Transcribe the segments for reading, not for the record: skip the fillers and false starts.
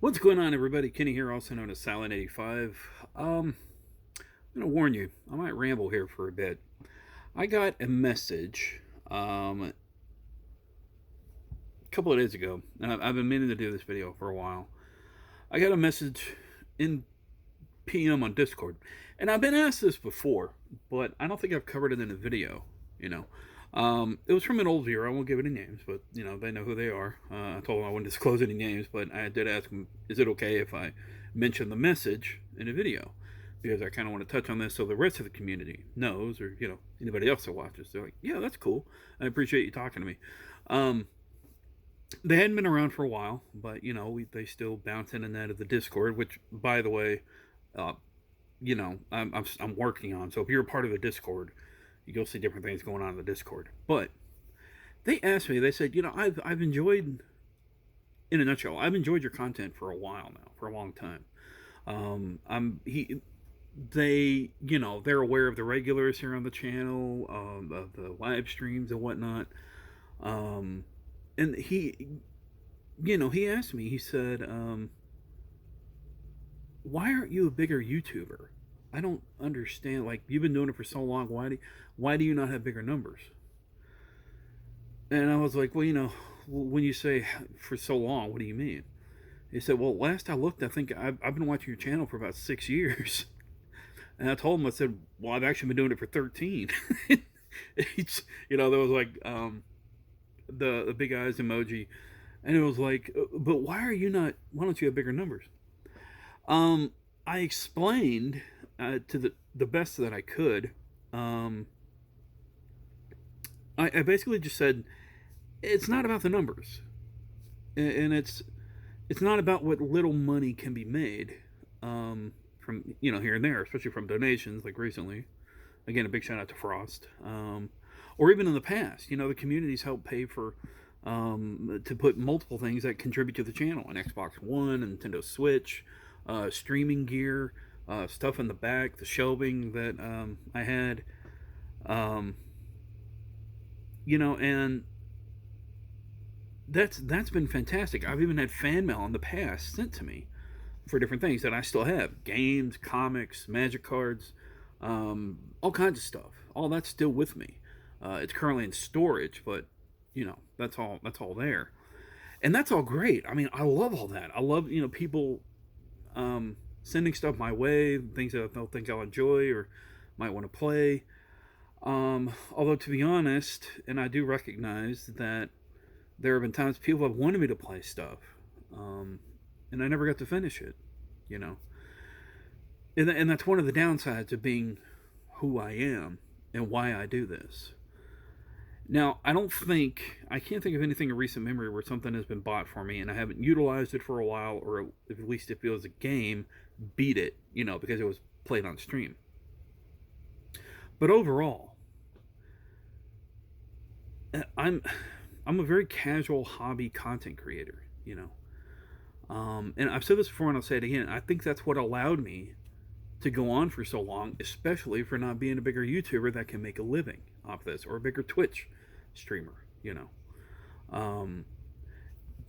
What's going on, everybody? Kenny here, also known as Silent85. I'm going to warn you, I might ramble here for a bit. I got a message a couple of days ago, and I've been meaning to do this video for a while. I got a message in PM on Discord, and I've been asked this before, but I don't think I've covered it in a video, you know. It was from an old viewer. I won't give any names, but they know who they are. I told them I wouldn't disclose any names, but I did ask them, "Is it okay if I mention the message in a video?" Because I kind of want to touch on this so the rest of the community knows, or anybody else that watches. They're like, "Yeah, that's cool. I appreciate you talking to me." Um, they hadn't been around for a while, but they still bounce in and out of the Discord. Which, by the way, uh, I'm working on. So if you're a part of the Discord, you'll see different things going on in the Discord. But they asked me, they said, I've enjoyed, in a nutshell, I've enjoyed your content for a while now, for a long time. They're aware of the regulars here on the channel, of the live streams and whatnot. And he asked me, he said, why aren't you a bigger YouTuber? I don't understand. Like, you've been doing it for so long. Why do you not have bigger numbers? And I was like, well, when you say for so long, what do you mean? He said, well, last I looked, I think I've been watching your channel for about 6 years. And I told him, I said, well, I've actually been doing it for 13. There was like the big eyes emoji. And it was like, but why don't you have bigger numbers? I explained to the best that I could. I basically just said, it's not about the numbers, and it's not about what little money can be made from here and there, especially from donations like recently. Again, a big shout out to Frost, or even in the past. The communities help pay for to put multiple things that contribute to the channel: an Xbox One, a Nintendo Switch, streaming gear, stuff in the back, the shelving that I had, and that's been fantastic. I've even had fan mail in the past sent to me for different things that I still have: games, comics, magic cards, all kinds of stuff. All that's still with me. It's currently in storage, but that's all there, and that's all great. I mean, I love all that. I love people sending stuff my way, things that they'll think I'll enjoy or might want to play. Although, to be honest, and I do recognize that there have been times people have wanted me to play stuff, and I never got to finish it, you know. And that's one of the downsides of being who I am and why I do this. Now, I can't think of anything in recent memory where something has been bought for me and I haven't utilized it for a while, or at least if it was a game, beat it, because it was played on stream. But overall, I'm a very casual hobby content creator, and I've said this before and I'll say it again. I think that's what allowed me to go on for so long, especially for not being a bigger YouTuber that can make a living off this, or a bigger Twitch streamer,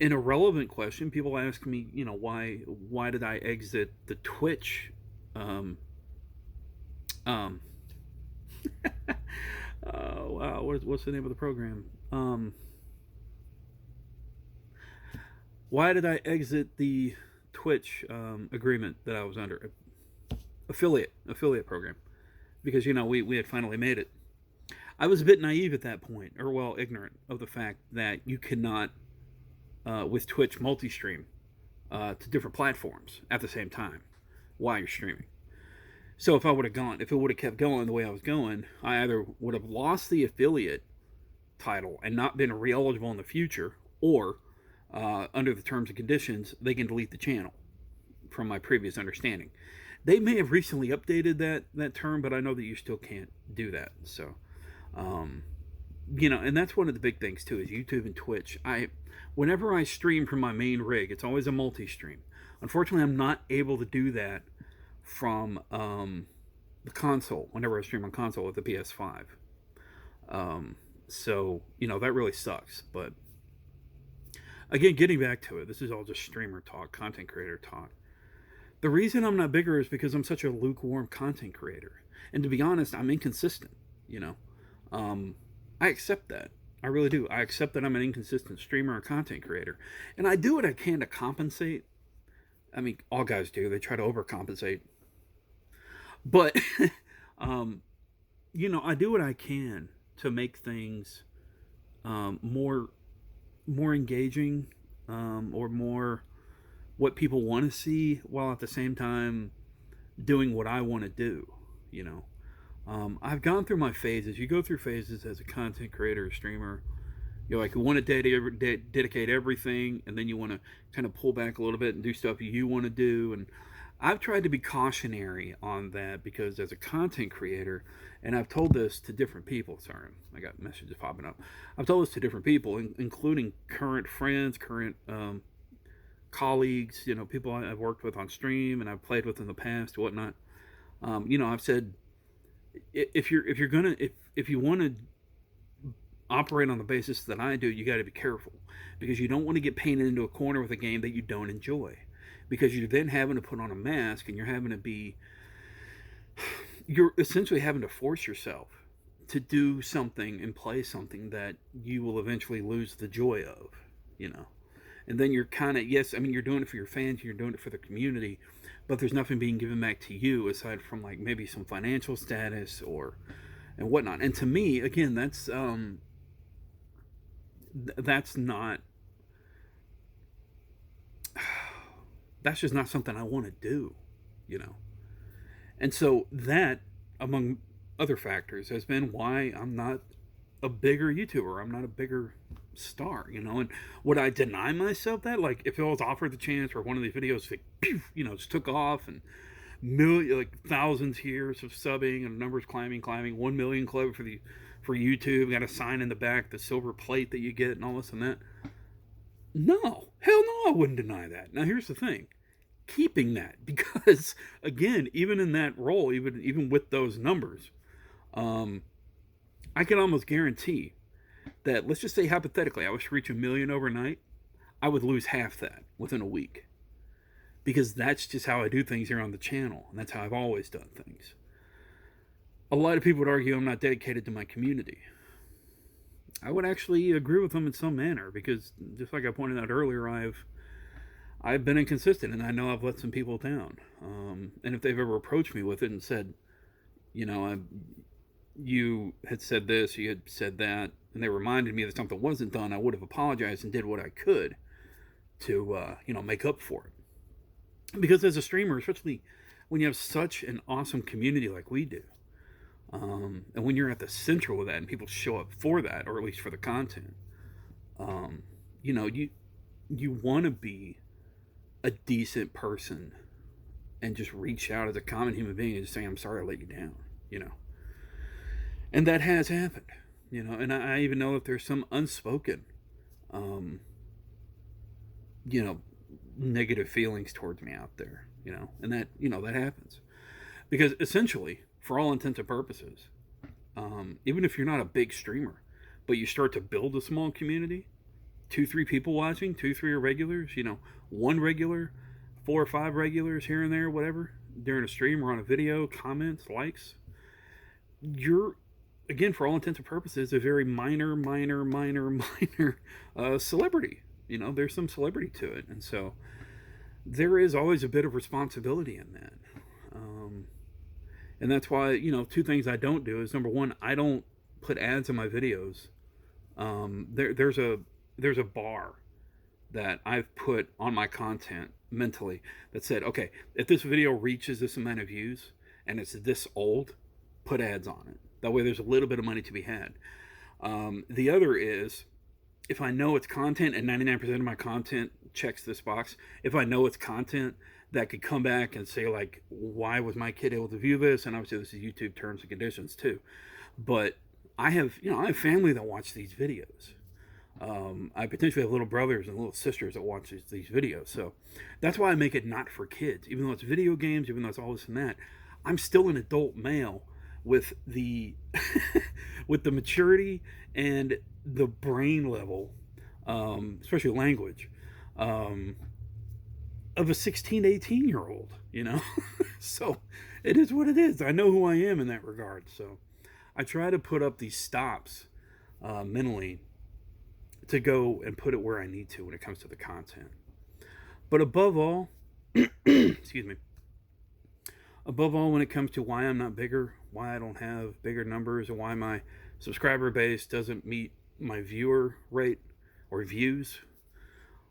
In a relevant question, people ask me, why did I exit the Twitch? Wow, what's the name of the program? Why did I exit the Twitch agreement that I was under? Affiliate program, because we had finally made it. I was a bit naive at that point, or well, ignorant of the fact that you cannot with Twitch multi-stream to different platforms at the same time while you're streaming. So if it would have kept going the way I was going, I either would have lost the affiliate title and not been re-eligible in the future, or under the terms and conditions, they can delete the channel, from my previous understanding. They may have recently updated that term, but I know that you still can't do that. So, and that's one of the big things too, is YouTube and Twitch. Whenever I stream from my main rig, it's always a multi-stream. Unfortunately, I'm not able to do that from the console whenever I stream on console with the PS5. So that really sucks. But again, getting back to it, this is all just streamer talk, content creator talk. The reason I'm not bigger is because I'm such a lukewarm content creator. And to be honest, I'm inconsistent, you know. Um, I accept that. I really do. I accept that I'm an inconsistent streamer and content creator. And I do what I can to compensate. I mean, all guys do. They try to overcompensate. But, um, I do what I can to make things more engaging, or more what people want to see, while at the same time doing what I want to do. You know, I've gone through my phases. You go through phases as a content creator, or streamer. You like want to dedicate everything, and then you want to kind of pull back a little bit and do stuff you want to do. And I've tried to be cautionary on that, because as a content creator, and I've told this to different people. Sorry, I got messages popping up. I've told this to different people, including current friends, current colleagues. People I've worked with on stream and I've played with in the past, whatnot. I've said, if you want to operate on the basis that I do, you got to be careful, because you don't want to get painted into a corner with a game that you don't enjoy, because you're then having to put on a mask, and you're essentially having to force yourself to do something and play something that you will eventually lose the joy of, you know. And then you're kind of, yes, I mean, you're doing it for your fans, you're doing it for the community, but there's nothing being given back to you aside from like maybe some financial status or and whatnot. And to me, again, that's not that's just not something I want to do, you know. And so that, among other factors, has been why I'm not a bigger YouTuber. I'm not a bigger star, you know. And would I deny myself that? Like, if I was offered the chance for one of these videos, like, just took off, and like thousands here of subbing and numbers climbing, 1 million club for YouTube, got a sign in the back, the silver plate that you get, and all this and that. No, hell no, I wouldn't deny that. Now here's the thing. Keeping that, because again, even in that role, even with those numbers, I can almost guarantee that, let's just say hypothetically, I was to reach 1 million overnight, I would lose half that within a week, because that's just how I do things here on the channel, and that's how I've always done things. A lot of people would argue I'm not dedicated to my community. I would actually agree with them in some manner, because just like I pointed out earlier, I've been inconsistent, and I know I've let some people down. And if they've ever approached me with it and said, you had said this, you had said that, and they reminded me that something wasn't done, I would have apologized and did what I could to, make up for it. Because as a streamer, especially when you have such an awesome community like we do, and when you're at the center of that and people show up for that, or at least for the content, you want to be a decent person and just reach out as a common human being and just say, I'm sorry I let you down, And that has happened, and I even know that there's some unspoken, negative feelings towards me out there, and that, that happens. Because essentially, for all intents and purposes, even if you're not a big streamer, but you start to build a small community, 2-3 people watching, 2-3 are regulars, 1 regular, 4 or 5 regulars here and there, whatever, during a stream or on a video, comments, likes, you're, again, for all intents and purposes, a very minor celebrity. There's some celebrity to it. And so there is always a bit of responsibility in that. And that's why, 2 things I don't do is, number one, I don't put ads in my videos. There's a bar that I've put on my content mentally that said, okay, if this video reaches this amount of views and it's this old, put ads on it. That way there's a little bit of money to be had. The other is, if I know it's content, and 99% of my content checks this box, if I know it's content that could come back and say, like, why was my kid able to view this? And obviously this is YouTube terms and conditions too. But I have family that watch these videos. I potentially have little brothers and little sisters that watch these videos. So that's why I make it not for kids. Even though it's video games, even though it's all this and that, I'm still an adult male with the with the maturity and the brain level especially language, um, of a 16 to 18-year-old, you know? So it is what it is. I know who I am in that regard. So I try to put up these stops mentally to go and put it where I need to when it comes to the content. But above all, excuse me, above all, when it comes to why I'm not bigger, why I don't have bigger numbers, and why my subscriber base doesn't meet my viewer rate or views,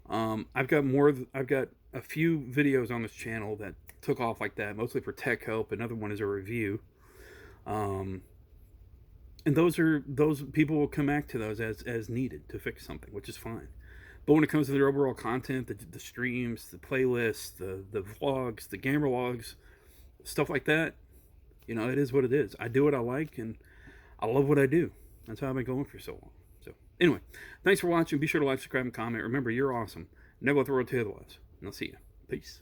I've got more. I've got a few videos on this channel that took off like that, mostly for tech help. Another one is a review, um, and those people will come back to those as needed to fix something, which is fine. But when it comes to their overall content, the streams, the playlists, the vlogs, the gamer logs, stuff like that, you know, it is what it is. I do what I like, and I love what I do. That's how I've been going for so long. So anyway, thanks for watching. Be sure to like, subscribe, and comment. Remember, you're awesome. Never let the world tell you otherwise. And I'll see you. Peace.